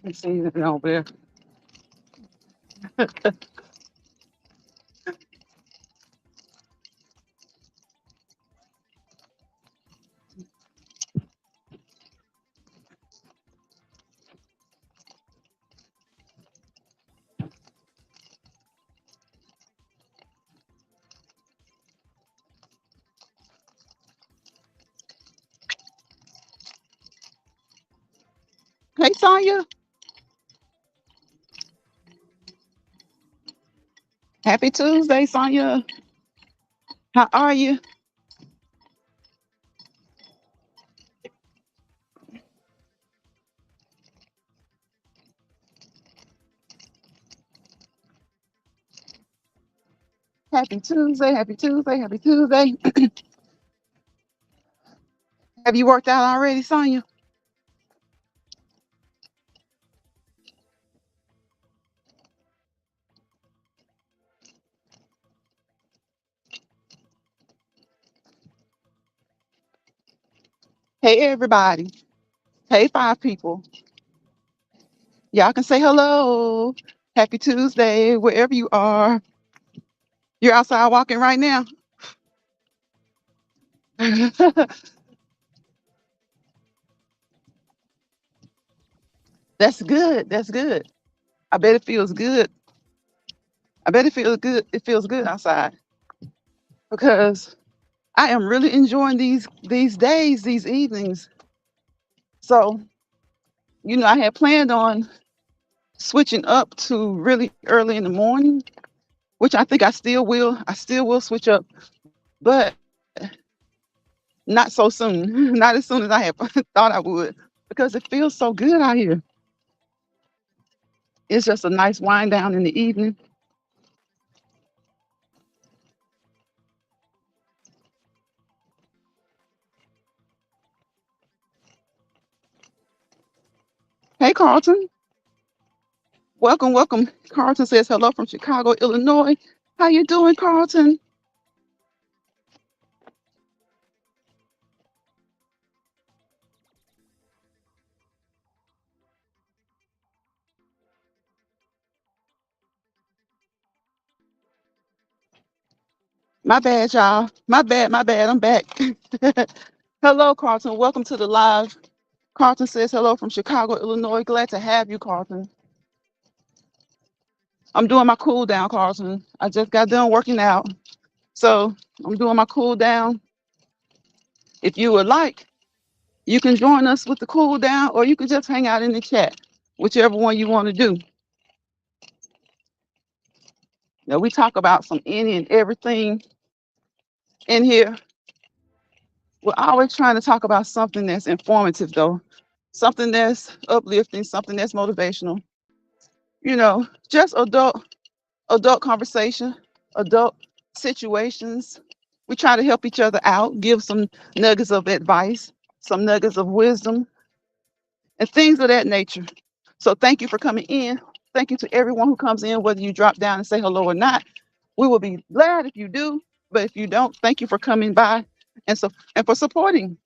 can see it over there. Hey, Sonya. Happy Tuesday, Sonya. How are you? Happy Tuesday. Happy Tuesday. Happy Tuesday. Have you worked out already, Sonya? Hey, everybody. Hey, five people. Y'all can say hello. Happy Tuesday, wherever you are. You're outside walking right now. That's good. That's good. I bet it feels good. I bet it feels good. It feels good outside because I am really enjoying these days, these evenings. So, I had planned on switching up to really early in the morning, which I think I still will. I still will switch up, but not so soon. Not as soon as I had thought I would, because it feels so good out here. It's just a nice wind down in the evening. Hey, Carlton. Welcome, welcome. Carlton says hello from Chicago, Illinois. How you doing, Carlton? My bad, y'all. My bad, my bad. I'm back. Hello, Carlton. Welcome to the live. Carlton says hello from Chicago, Illinois. Glad to have you, Carlton. I'm doing my cool down, Carlton. I just got done working out. So I'm doing my cool down. If you would like, you can join us with the cool down, or you can just hang out in the chat, whichever one you want to do. Now, we talk about some any and everything in here. We're always trying to talk about something that's informative, though, something that's uplifting, something that's motivational. Just adult conversation, adult situations. We try to help each other out, give some nuggets of advice, some nuggets of wisdom, and things of that nature. So thank you for coming in. Thank you to everyone who comes in, whether you drop down and say hello or not. We will be glad if you do, but if you don't, thank you for coming by and for supporting.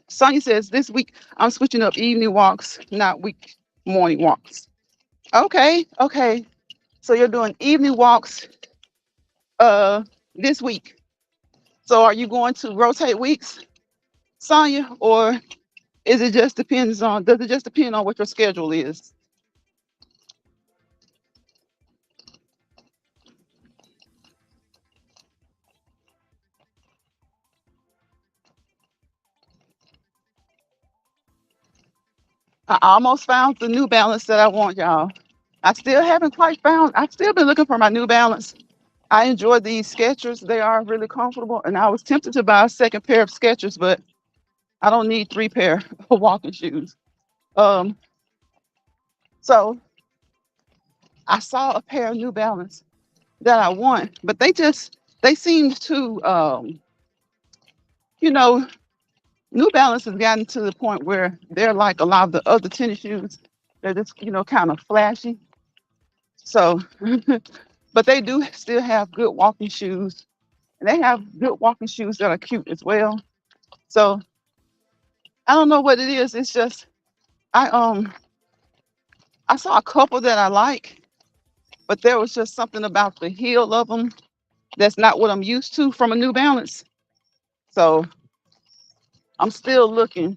Sonia says this week I'm switching up evening walks, not week morning walks. Okay, okay. So you're doing evening walks uh this week. So are you going to rotate weeks, Sonia, or does it just depend on what your schedule is? I almost found the New Balance that I want, y'all. I still haven't quite found. I've still been looking for my New Balance. I enjoy these Skechers. They are really comfortable, and I was tempted to buy a second pair of Skechers, but I don't need three pair of walking shoes. Um, so I saw a pair of New Balance that I want, but they seemed to you know, New Balance has gotten to the point where they're like a lot of the other tennis shoes. They're just, kind of flashy. So, but they do still have good walking shoes, and they have good walking shoes that are cute as well. So I don't know what it is. It's just I I saw a couple that I like, but there was just something about the heel of them that's not what I'm used to from a New Balance. So I'm still looking.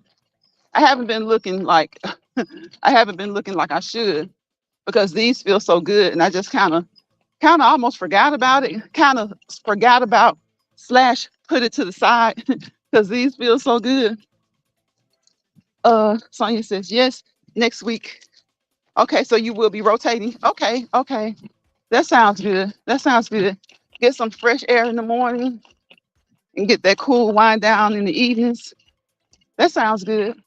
I haven't been looking like I haven't been looking like I should because these feel so good, and I just kind of almost forgot about it. Kind of forgot about slash put it to the side because these feel so good. Sonia says yes next week. Okay, so you will be rotating. Okay, okay, that sounds good. That sounds good. Get some fresh air in the morning and get that cool wind down in the evenings. That sounds good.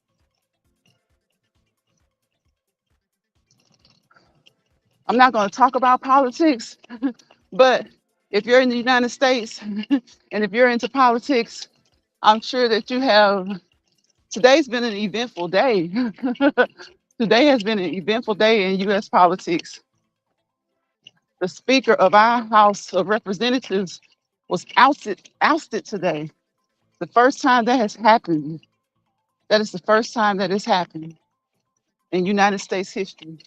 I'm not going to talk about politics, but if you're in the United States and if you're into politics, I'm sure that you have. Today's been an eventful day. Today has been an eventful day in U.S. politics. The Speaker of our House of Representatives was ousted today. The first time that has happened. That is the first time that has happened in United States history.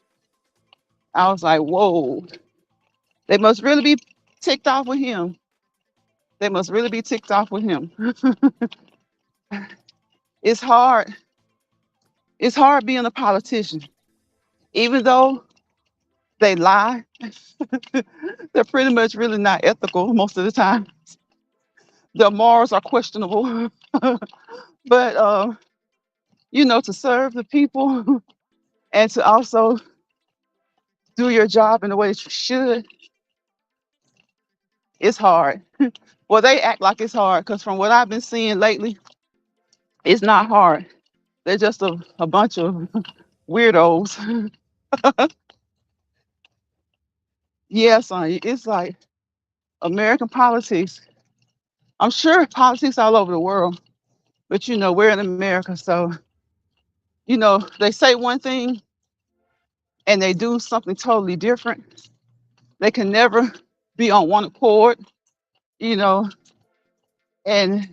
I was like, whoa, they must really be ticked off with him. They must really be ticked off with him. It's hard. It's hard being a politician. Even though they lie, they're pretty much really not ethical most of the time. Their morals are questionable. But to serve the people and to also do your job in the way that you should, it's hard. Well, they act like it's hard because from what I've been seeing lately, it's not hard. They're just a bunch of weirdos. Yeah, son, it's like American politics. I'm sure politics all over the world, but we're in America, so they say one thing and they do something totally different. They can never be on one accord, you know, and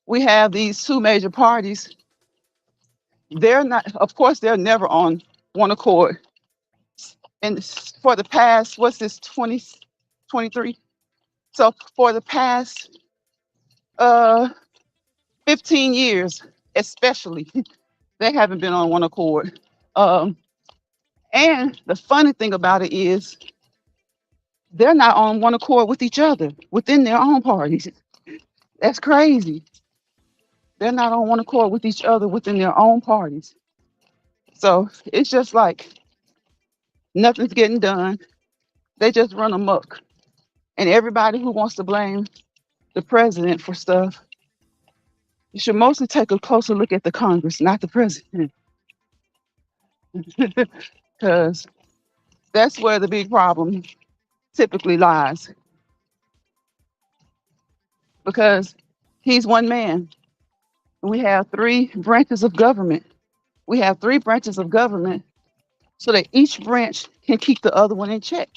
we have these two major parties. They're not, of course, they're never on one accord. And for the past, what's this, 2023? So for the past uh 15 years, especially, they haven't been on one accord. Um, and the funny thing about it is they're not on one accord with each other within their own parties. That's crazy. They're not on one accord with each other within their own parties. So it's just like nothing's getting done. They just run amok. And everybody who wants to blame the president for stuff, you should mostly take a closer look at the Congress, not the president, because that's where the big problem typically lies. Because he's one man. We have three branches of government. We have three branches of government so that each branch can keep the other one in check.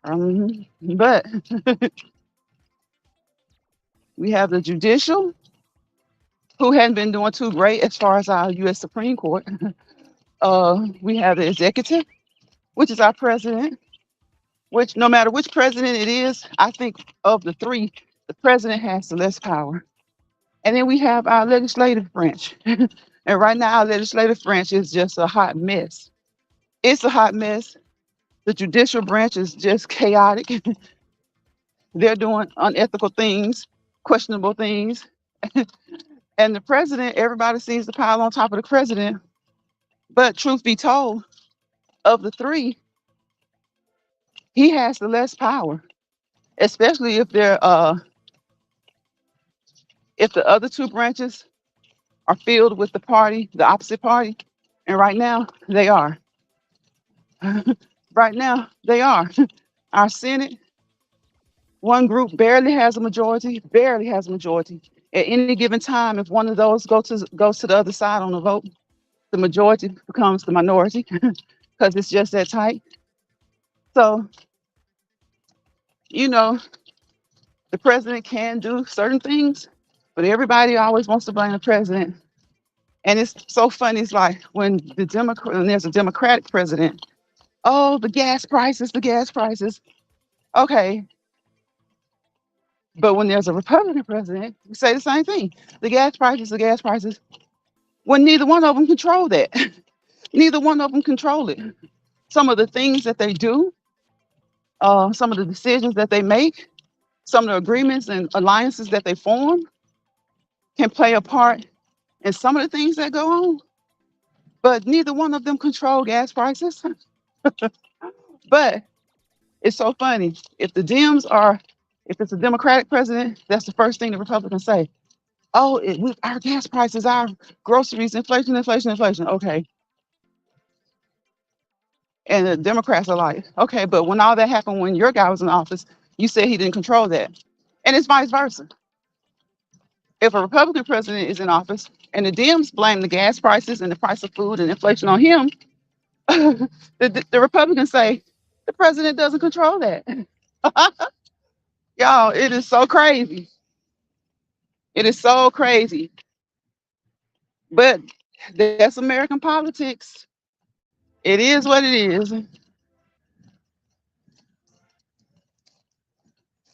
But we have the judicial, who hadn't been doing too great as far as our U.S. Supreme Court. We have the executive, which is our president, which no matter which president it is, I think of the three, the president has the less power. And then we have our legislative branch. And right now, our legislative branch is just a hot mess. It's a hot mess. The judicial branch is just chaotic. They're doing unethical things, questionable things. And the president, everybody seems to pile on top of the president. But truth be told, of the three, he has the less power, especially if the other two branches are filled with the party, the opposite party. And right now, they are. Right now, they are. Our Senate, one group barely has a majority. At any given time, if one of those goes to the other side on the vote, the majority becomes the minority because it's just that tight. So, you know, the president can do certain things, but everybody always wants to blame the president And it's so funny. It's like when there's a Democratic president, oh, the gas prices, the gas prices. Okay, but when there's a Republican president, we say the same thing. The gas prices, the gas prices. When neither one of them control that. Neither one of them control it. Some of the things that they do, some of the decisions that they make, some of the agreements and alliances that they form can play a part in some of the things that go on. But neither one of them control gas prices. But it's so funny. If it's a Democratic president, that's the first thing the Republicans say. Oh, our gas prices, our groceries, inflation, inflation, inflation. Okay. And the Democrats are like, okay, but when all that happened when your guy was in office, you said he didn't control that. And it's vice versa. If a Republican president is in office and the Dems blame the gas prices and the price of food and inflation on him, the Republicans say the president doesn't control that. Y'all, it is so crazy. It is so crazy. But that's American politics. It is what it is.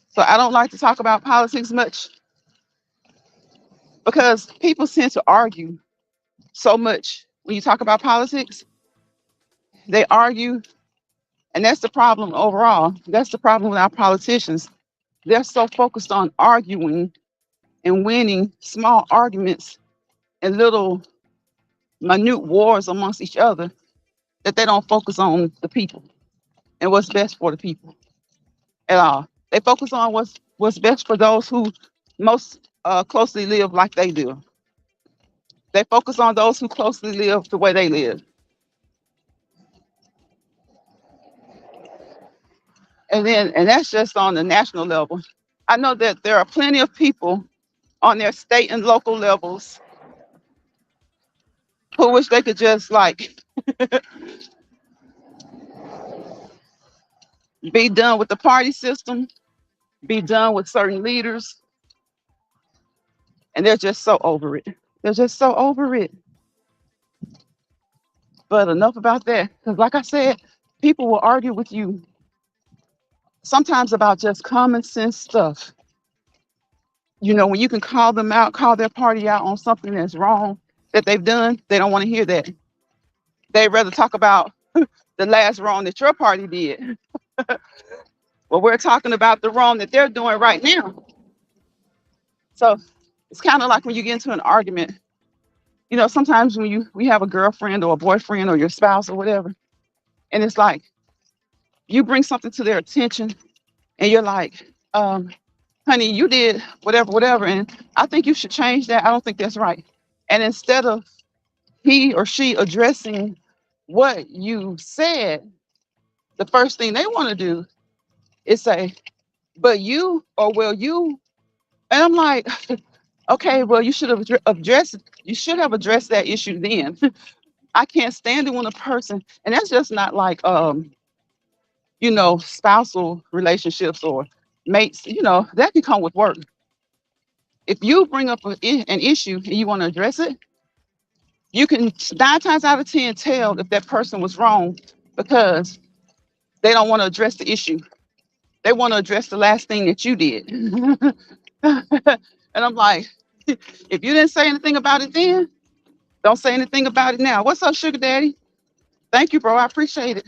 So I don't like to talk about politics much because people tend to argue so much when you talk about politics. They argue, and that's the problem overall. That's the problem with our politicians. They're so focused on arguing and winning small arguments and little minute wars amongst each other that they don't focus on the people and what's best for the people at all. They focus on what's best for those who most closely live like they do. They focus on those who closely live the way they live. And that's just on the national level. I know that there are plenty of people on their state and local levels who wish they could just like be done with the party system, be done with certain leaders, and they're just so over it. They're just so over it. But enough about that. Because, like I said, people will argue with you sometimes about just common sense stuff. You know, when you can call them out, call their party out on something that's wrong that they've done, they don't want to hear that. They'd rather talk about the last wrong that your party did. Well, we're talking about the wrong that they're doing right now. So it's kind of like when you get into an argument, you know, sometimes when we have a girlfriend or a boyfriend or your spouse or whatever, and it's like you bring something to their attention and you're like, honey, you did whatever, whatever, and I think you should change that. I don't think that's right. And instead of he or she addressing what you said, the first thing they want to do is say, but you, or well, you. And I'm like, okay, well, you should have addressed that issue then. I can't stand it when a person, and that's just not like you know, spousal relationships or mates, you know, that can come with work. If you bring up an issue and you want to address it, you can 9 times out of 10 tell if that person was wrong because they don't want to address the issue. They want to address the last thing that you did. And I'm like, if you didn't say anything about it then, don't say anything about it now. What's up, sugar daddy? Thank you, bro. I appreciate it.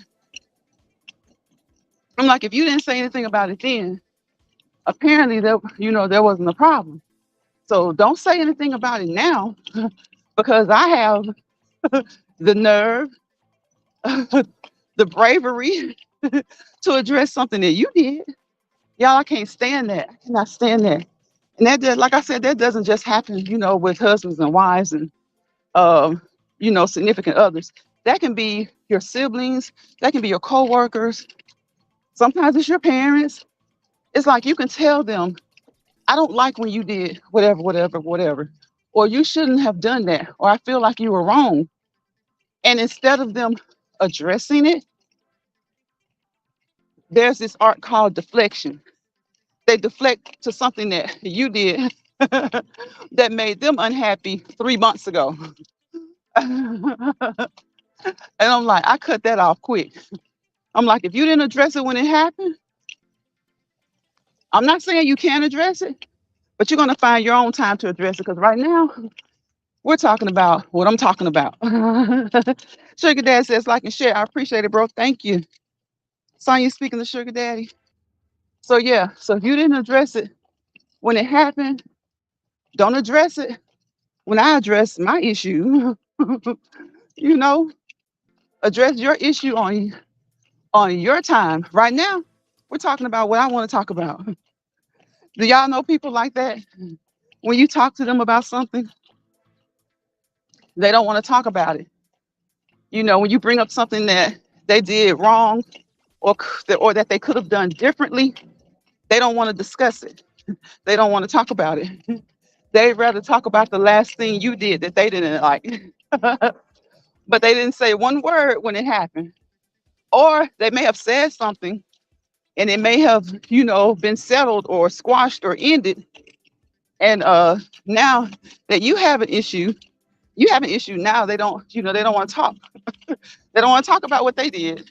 I'm like, if you didn't say anything about it then, apparently there wasn't a problem. So don't say anything about it now because I have the nerve, the bravery to address something that you did. Y'all, I can't stand that. I cannot stand that. And like I said, that doesn't just happen, you know, with husbands and wives and, um, you know, significant others. That can be your siblings. That can be your coworkers. Sometimes it's your parents. It's like you can tell them, I don't like when you did whatever, whatever, whatever, or you shouldn't have done that, or I feel like you were wrong. And instead of them addressing it, there's this art called deflection. They deflect to something that you did that made them unhappy 3 months ago. And I'm like, I cut that off quick. I'm like, if you didn't address it when it happened, I'm not saying you can't address it, but you're going to find your own time to address it. Because right now, we're talking about what I'm talking about. Sugar Dad says, like and share. I appreciate it, bro. Thank you. Sonya speaking to Sugar Daddy. So, yeah. So, if you didn't address it when it happened, don't address it when I address my issue. you know, address your issue on your time. Right now, we're talking about what I want to talk about. Do y'all know people like that? When you talk to them about something, they don't want to talk about it. When you bring up something that they did wrong or that they could have done differently, they don't want to discuss it. They don't want to talk about it. They'd rather talk about the last thing you did that they didn't like. But they didn't say one word when it happened. Or they may have said something and it may have, been settled or squashed or ended. And now that you have an issue now. They don't want to talk. They don't want to talk about what they did.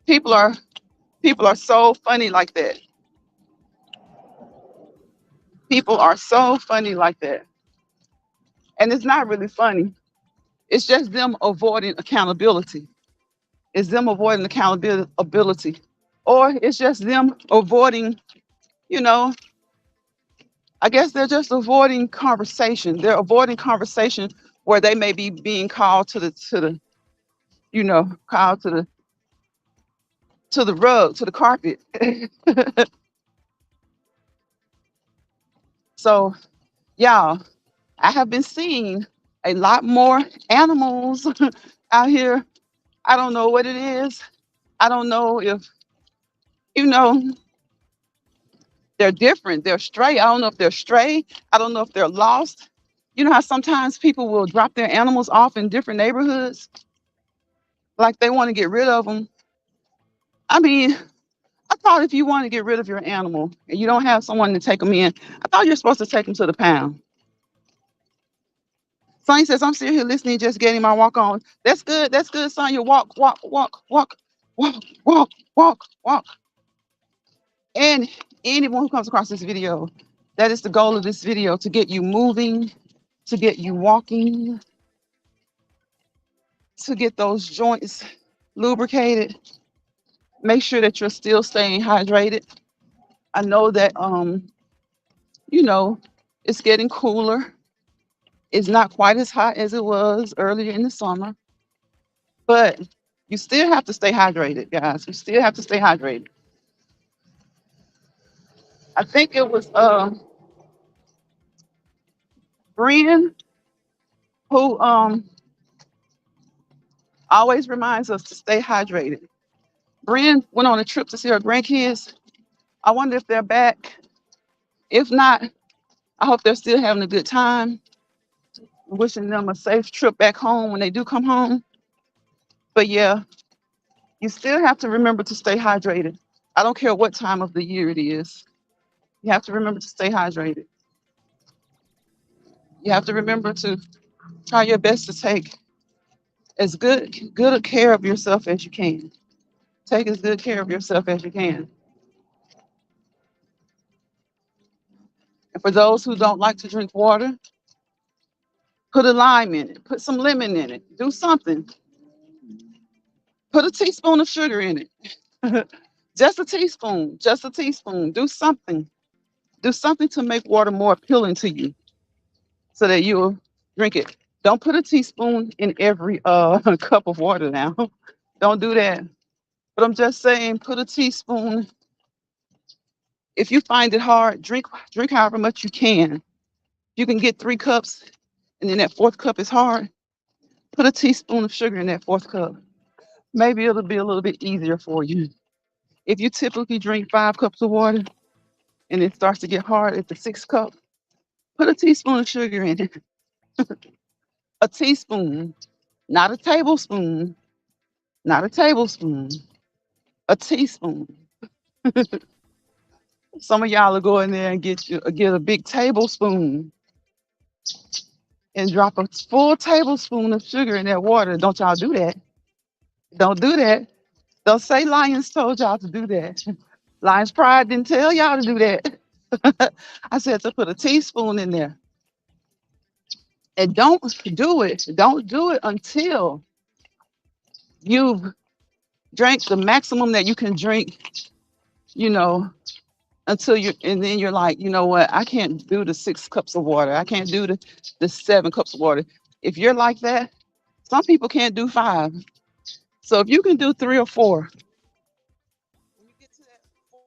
People are people are so funny like that. People are so funny like that. And it's not really funny. It's just them avoiding accountability. It's them avoiding accountability. Or it's just them avoiding, you know, I guess they're just avoiding conversation. They're avoiding conversation where they may be being called called to the rug, to the carpet. So, y'all, I have been seeing a lot more animals out here. I don't know what it is. I don't know if, you know, they're different. They're stray. I don't know if they're stray. I don't know if they're lost. You know how sometimes people will drop their animals off in different neighborhoods, like they want to get rid of them. I mean, I thought if you want to get rid of your animal and you don't have someone to take them in, I thought you're supposed to take them to the pound. Sonya says, I'm still here listening, just getting my walk on. That's good. That's good, Sonya. Walk, walk, walk, walk, walk, walk, walk, walk. And anyone who comes across this video, that is the goal of this video, to get you moving, to get you walking, to get those joints lubricated. Make sure that you're still staying hydrated. I know that you know, it's getting cooler. It's not quite as hot as it was earlier in the summer, but you still have to stay hydrated, guys. You still have to stay hydrated. I think it was Brian who always reminds us to stay hydrated. Brian went on a trip to see her grandkids. I wonder if they're back. If not, I hope they're still having a good time. Wishing them a safe trip back home when they do come home. But yeah, you still have to remember to stay hydrated. I don't care what time of the year it is. You have to remember to stay hydrated. You have to remember to try your best to take as good a care of yourself as you can. Take as good care of yourself as you can. And for those who don't like to drink water, put a lime in it, put some lemon in it, do something. Put a teaspoon of sugar in it. Just a teaspoon, just a teaspoon. Do something. Do something to make water more appealing to you so that you'll drink it. Don't put a teaspoon in every cup of water now. Don't do that. But I'm just saying, put a teaspoon. If you find it hard, drink however much you can. You can get 3 cups, and then that fourth cup is hard. Put a teaspoon of sugar in that fourth cup. Maybe it'll be a little bit easier for you. If you typically drink 5 cups of water and it starts to get hard at the sixth cup, put a teaspoon of sugar in it. A teaspoon, not a tablespoon, not a tablespoon, a teaspoon. Some of y'all will go in there and get a big tablespoon. and drop a full tablespoon of sugar in that water. Don't y'all do that. Don't do that. Don't say Lions told y'all to do that. Lions Pride didn't tell y'all to do that. I said to put a teaspoon in there. And don't do it. Don't do it until you've drank the maximum that you can drink, you know, until you and then you're like, you know what, I can't do the 6 cups of water. I can't do the 7 cups of water. If you're like that, some people can't do 5. So if you can do 3 or 4, when you get to that 4.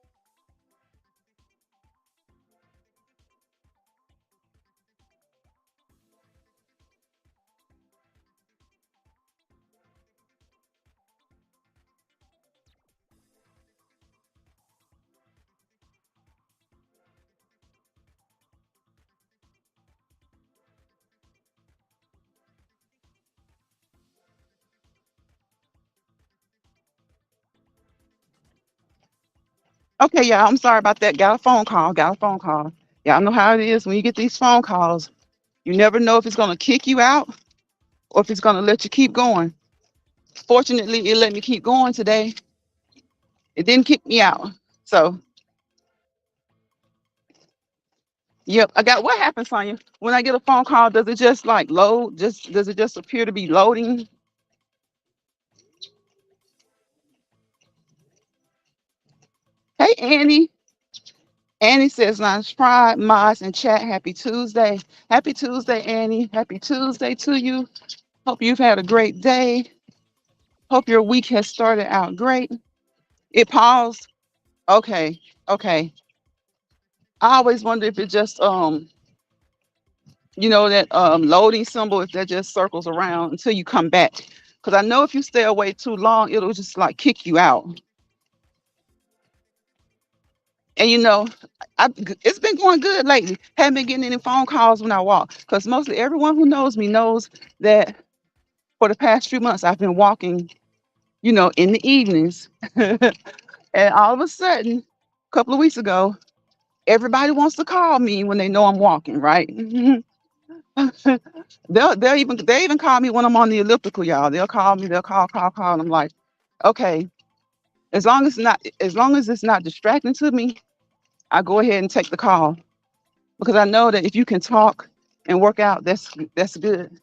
Okay, yeah, I'm sorry about that. Got a phone call. Got a phone call. Y'all know how it is when you get these phone calls. You never know if it's gonna kick you out or if it's gonna let you keep going. Fortunately, it let me keep going today. It didn't kick me out. So, yep, I got what happened, Sonya? When I get a phone call, does it just like load? Just does it just appear to be loading? Hey, Annie. Annie says, "Lunch Pride, Mods, and chat. Happy Tuesday. Happy Tuesday, Annie. Happy Tuesday to you. Hope you've had a great day. Hope your week has started out great." It paused. Okay. Okay. I always wonder if it just that loading symbol, if that just circles around until you come back. Because I know if you stay away too long, it'll just like kick you out. And it's been going good lately. Haven't been getting any phone calls when I walk. Because mostly everyone who knows me knows that for the past few months I've been walking, in the evenings. And all of a sudden, a couple of weeks ago, everybody wants to call me when they know I'm walking, right? They even call me when I'm on the elliptical, y'all. They'll call me, they'll call, and I'm like, okay, as long as it's not distracting to me, I go ahead and take the call because I know that if you can talk and work out, that's good.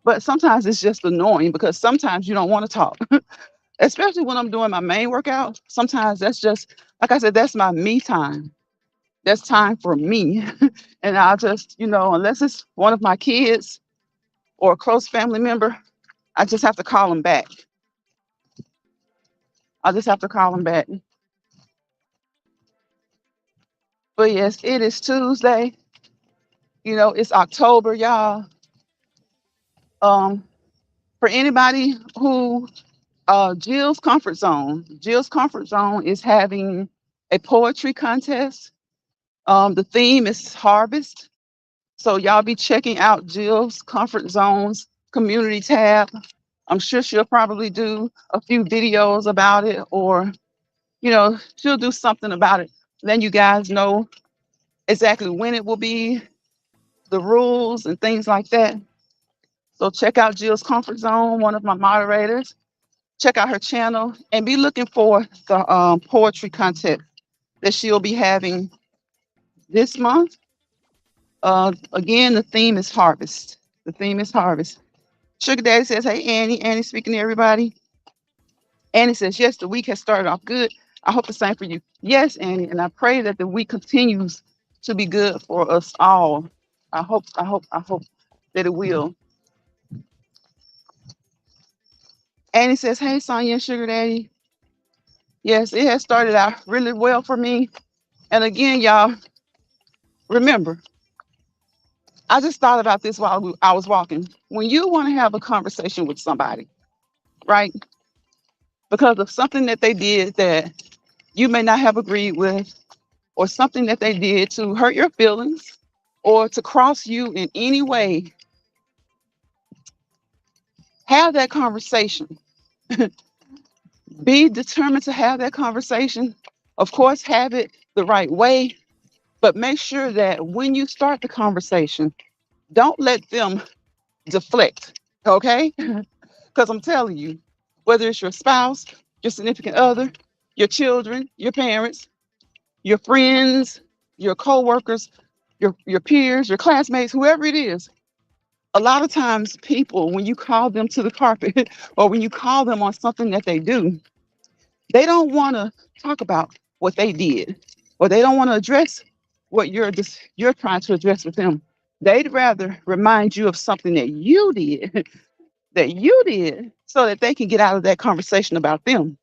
But sometimes it's just annoying because sometimes you don't want to talk, especially when I'm doing my main workout. Sometimes that's just like I said, that's my me time. That's time for me, and I'll just unless it's one of my kids or a close family member, I just have to call them back. I just have to call them back. But yes, it is Tuesday. It's October, y'all. Um, for anybody who Jill's Comfort Zone is having a poetry contest. The theme is harvest. So y'all be checking out Jill's Comfort Zone's community tab. I'm sure she'll probably do a few videos about it, or she'll do something about it. Then you guys know exactly when it will be, the rules and things like that. So check out Jill's Comfort Zone, one of my moderators. Check out her channel and be looking for the poetry contest that she'll be having this month. Again, the theme is harvest. The theme is harvest. Sugar Daddy says, "Hey, Annie." Annie speaking to everybody. Annie says, "Yes, the week has started off good. I hope the same for you." Yes, Annie, and I pray that the week continues to be good for us all. I hope that it will. Annie says, "Hey, Sonya and Sugar Daddy." Yes, it has started out really well for me. And again, y'all, remember, I just thought about this while I was walking. When you want to have a conversation with somebody, right, because of something that they did that you may not have agreed with, or something that they did to hurt your feelings or to cross you in any way, have that conversation. Be determined to have that conversation. Of course, have it the right way, but make sure that when you start the conversation, Don't let them deflect. Okay? Because I'm telling you, whether it's your spouse, your significant other, your children, your parents, your friends, your coworkers, your peers, your classmates, whoever it is, a lot of times people, when you call them to the carpet or when you call them on something that they do, they don't want to talk about what they did, or they don't want to address what you're trying to address with them. They'd rather remind you of something that you did, that you did, so that they can get out of that conversation about them.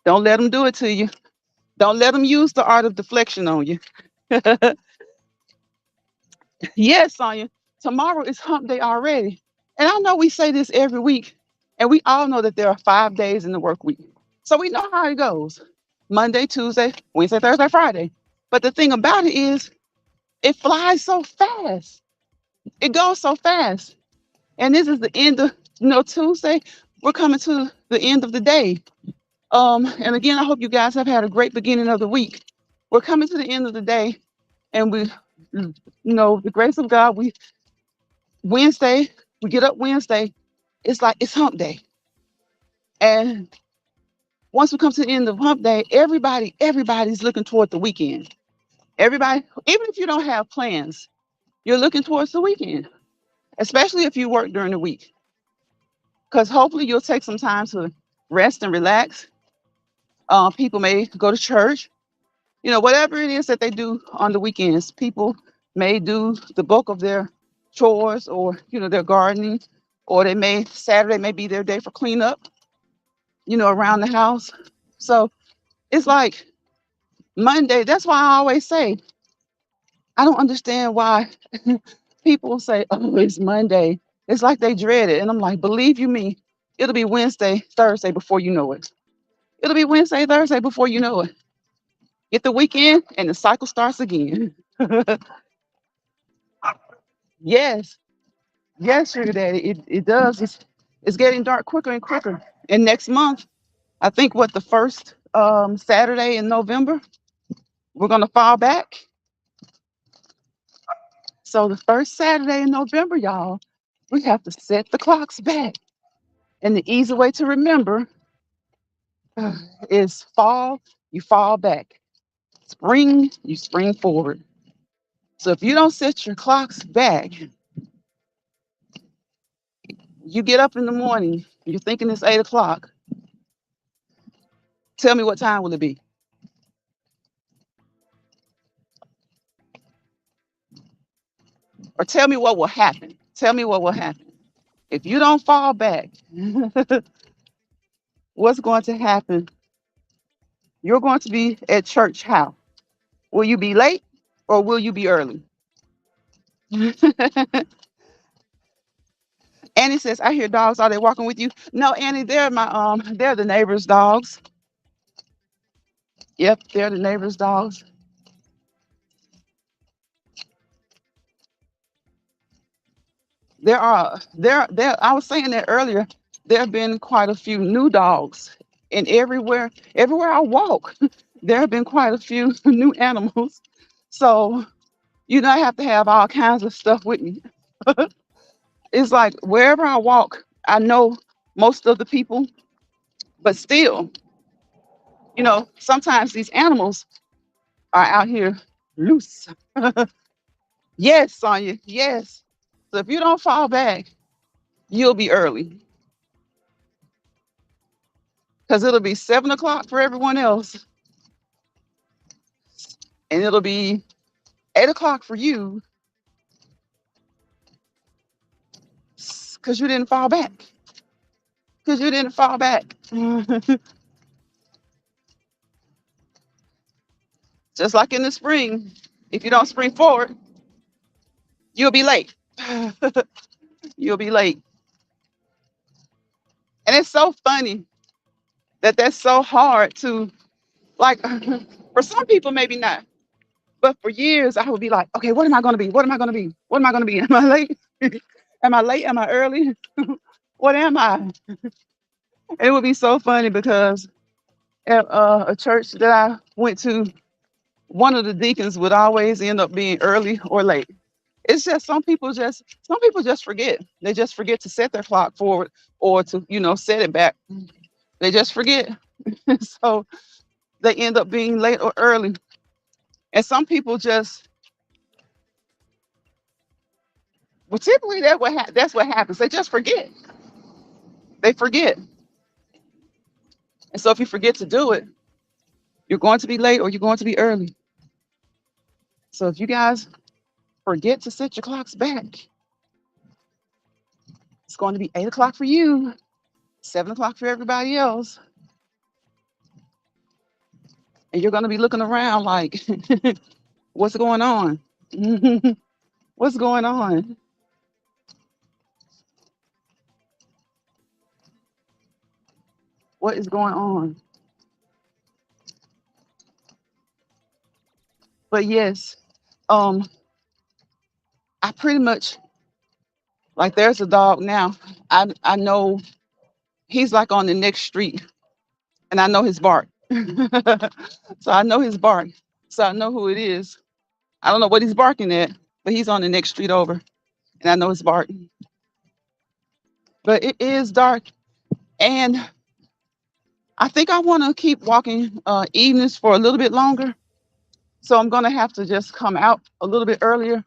Don't let them do it to you. Don't let them use the art of deflection on you. Yes, Sonya, tomorrow is hump day already. And I know we say this every week, and we all know that there are 5 days in the work week. So we know how it goes: Monday, Tuesday, Wednesday, Thursday, Friday. But the thing about it is, it flies so fast. It goes so fast. And this is the end of, Tuesday. We're coming to the end of the day. And again, I hope you guys have had a great beginning of the week. We're coming to the end of the day, and the grace of God, Wednesday, we get up Wednesday. It's like it's hump day. And once we come to the end of hump day, everybody's looking toward the weekend. Everybody, even if you don't have plans, you're looking towards the weekend, especially if you work during the week. Because hopefully you'll take some time to rest and relax. People may go to church, whatever it is that they do on the weekends. People may do the bulk of their chores, or, their gardening, or Saturday may be their day for cleanup, around the house. So it's like Monday. That's why I always say, I don't understand why people say, oh, it's Monday. It's like they dread it. And I'm like, believe you me, it'll be Wednesday, Thursday before you know it. It'll be Wednesday, Thursday before you know it. Get the weekend and the cycle starts again. Yes, yes, sugar daddy. It does. It's getting dark quicker and quicker. And next month, I think the first Saturday in November, we're gonna fall back. So the first Saturday in November, y'all, we have to set the clocks back. And the easy way to remember uh, is fall, you fall back. Spring, you spring forward. So if you don't set your clocks back, you get up in the morning, you're thinking it's 8 o'clock. Tell me, what time will it be? Or tell me what will happen. Tell me what will happen. If you don't fall back, what's going to happen? You're going to be at church how? Will you be late or will you be early? Annie says, I hear dogs. Are they walking with you? No, Annie, they're the neighbor's dogs. Yep, they're the neighbor's dogs. There I was saying that earlier. There have been quite a few new dogs. And everywhere I walk, there have been quite a few new animals. So, I have to have all kinds of stuff with me. It's like wherever I walk, I know most of the people, but still, sometimes these animals are out here loose. Yes, Sonya, yes. So if you don't fall back, you'll be early, because it'll be 7 o'clock for everyone else, and it'll be 8 o'clock for you, because you didn't fall back. Because you didn't fall back. Just like in the spring, if you don't spring forward, you'll be late. You'll be late. And it's so funny that that's so hard to, like, for some people, maybe not. But for years, I would be like, okay, what am I going to be? What am I going to be? What am I going to be? Am I late? Am I late? Am I early? What am I? It would be so funny because at a church that I went to, one of the deacons would always end up being early or late. It's just some people just forget. They just forget to set their clock forward or to, set it back. They just forget. So they end up being late or early. And some people just, well, typically that's what happens. They just forget. They forget. And so if you forget to do it, you're going to be late or you're going to be early. So if you guys forget to set your clocks back, it's going to be 8 o'clock for you, 7 o'clock for everybody else. And you're going to be looking around like, what's going on? What's going on? What is going on? But yes, um, I pretty much like there's a dog now. I know he's like on the next street and I know his bark. So I know his bark. So I know who it is. I don't know what he's barking at, but he's on the next street over and I know his bark. But it is dark and I think I want to keep walking evenings for a little bit longer. So I'm going to have to just come out a little bit earlier.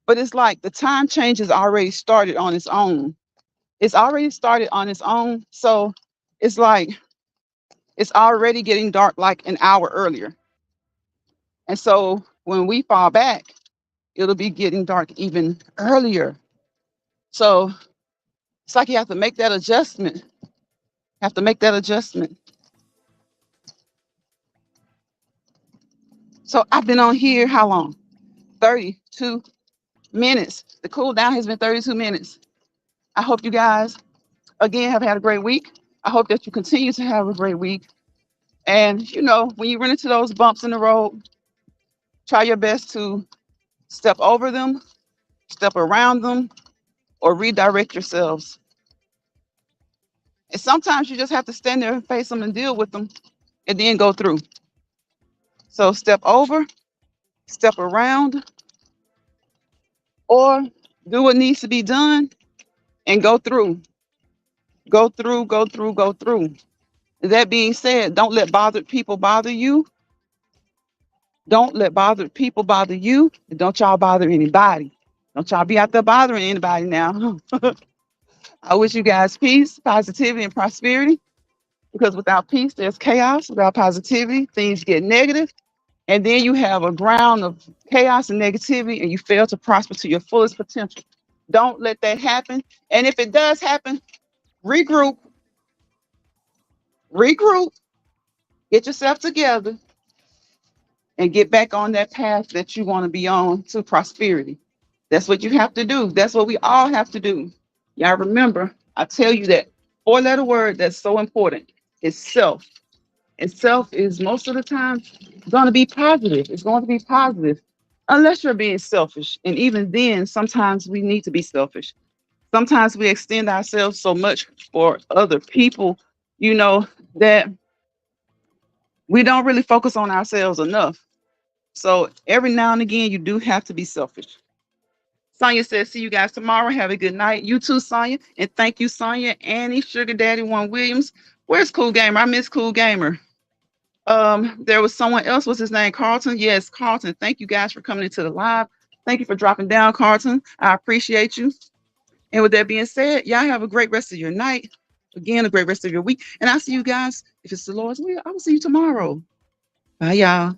But it's like the time change has already started on its own. It's already started on its own. So it's like it's already getting dark like an hour earlier. And so when we fall back, it'll be getting dark even earlier. So it's like you have to make that adjustment. Have to make that adjustment. So I've been on here how long? 32 minutes. The cool down has been 32 minutes. I hope you guys again have had a great week. I hope that you continue to have a great week. And when you run into those bumps in the road, try your best to step over them, step around them, or redirect yourselves. And sometimes you just have to stand there and face them and deal with them and then go through. So step over, step around, or do what needs to be done and go through. Go through, go through, go through. That being said, don't let bothered people bother you. Don't let bothered people bother you. And don't y'all bother anybody. Don't y'all be out there bothering anybody now. I wish you guys peace, positivity, and prosperity. Because without peace, there's chaos. Without positivity, things get negative. And then you have a ground of chaos and negativity, and you fail to prosper to your fullest potential. Don't let that happen. And if it does happen, regroup, regroup, get yourself together, and get back on that path that you want to be on to prosperity. That's what you have to do. That's what we all have to do. Y'all remember, I tell you that 4-letter word that's so important is self. And self is most of the time going to be positive. It's going to be positive unless you're being selfish. And even then, sometimes we need to be selfish. Sometimes we extend ourselves so much for other people, that we don't really focus on ourselves enough. So every now and again, you do have to be selfish. Sonia says, see you guys tomorrow. Have a good night. You too, Sonia. And thank you, Sonia, Annie, Sugar Daddy, One Williams. Where's Cool Gamer? I miss Cool Gamer. There was someone else. What's his name? Carlton. Yes, Carlton. Thank you guys for coming into the live. Thank you for dropping down, Carlton. I appreciate you. And with that being said, y'all have a great rest of your night. Again, a great rest of your week. And I'll see you guys, if it's the Lord's will, I will see you tomorrow. Bye, y'all.